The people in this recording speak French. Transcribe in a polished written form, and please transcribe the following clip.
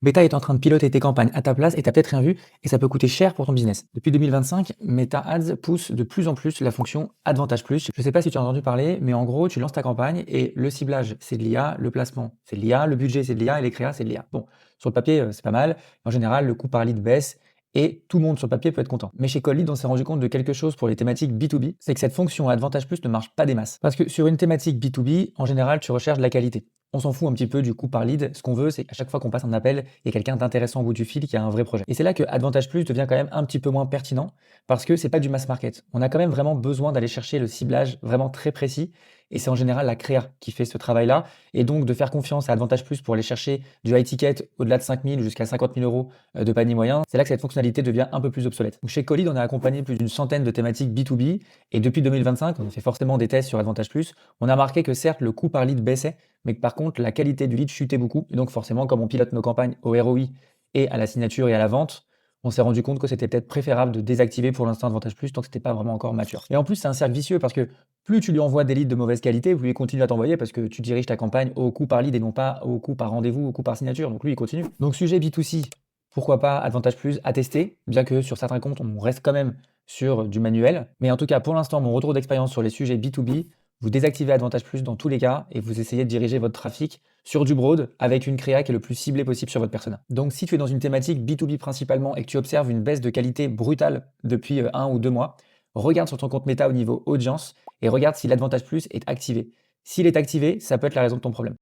Meta est en train de piloter tes campagnes à ta place et t'as peut-être rien vu et ça peut coûter cher pour ton business. Depuis 2025, Meta Ads pousse de plus en plus la fonction Advantage Plus. Je ne sais pas si tu as entendu parler, mais en gros, tu lances ta campagne et le ciblage, c'est de l'IA, le placement, c'est de l'IA, le budget, c'est de l'IA et les créas, c'est de l'IA. Bon, sur le papier, c'est pas mal. En général, le coût par lead baisse et tout le monde sur le papier peut être content. Mais chez Calllead, on s'est rendu compte de quelque chose pour les thématiques B2B, c'est que cette fonction Advantage Plus ne marche pas des masses. Parce que sur une thématique B2B, en général, tu recherches de la qualité. On s'en fout un petit peu du coût par lead. Ce qu'on veut, c'est qu'à chaque fois qu'on passe un appel, il y a quelqu'un d'intéressant au bout du fil qui a un vrai projet. Et c'est là que Advantage Plus devient quand même un petit peu moins pertinent parce que c'est pas du mass market. On a quand même vraiment besoin d'aller chercher le ciblage vraiment très précis. Et c'est en général la créa qui fait ce travail-là. Et donc de faire confiance à Advantage Plus pour aller chercher du high ticket au-delà de 5 000 jusqu'à 50 000 euros de panier moyen, c'est là que cette fonctionnalité devient un peu plus obsolète. Donc chez Calllead, on a accompagné plus d'une centaine de thématiques B2B. Et depuis 2025, on a fait forcément des tests sur Advantage Plus. On a remarqué que certes, le coût par lead baissait, mais que par contre, la qualité du lead chutait beaucoup. Et donc, forcément, comme on pilote nos campagnes au ROI et à la signature et à la vente, on s'est rendu compte que c'était peut-être préférable de désactiver pour l'instant Advantage Plus tant que c'était pas vraiment encore mature. Et en plus, c'est un cercle vicieux parce que plus tu lui envoies des leads de mauvaise qualité, plus il continue à t'envoyer parce que tu diriges ta campagne au coût par lead et non pas au coût par rendez-vous, au coût par signature. Donc lui, il continue. Donc sujet B2C, pourquoi pas Advantage Plus à tester, bien que sur certains comptes, on reste quand même sur du manuel. Mais en tout cas, pour l'instant, mon retour d'expérience sur les sujets B2B, vous désactivez Advantage Plus dans tous les cas et vous essayez de diriger votre trafic sur du broad avec une créa qui est le plus ciblée possible sur votre persona. Donc si tu es dans une thématique B2B principalement et que tu observes une baisse de qualité brutale depuis 1 ou 2 mois, regarde sur ton compte Meta au niveau audience et regarde si l'Advantage Plus est activé. S'il est activé, ça peut être la raison de ton problème.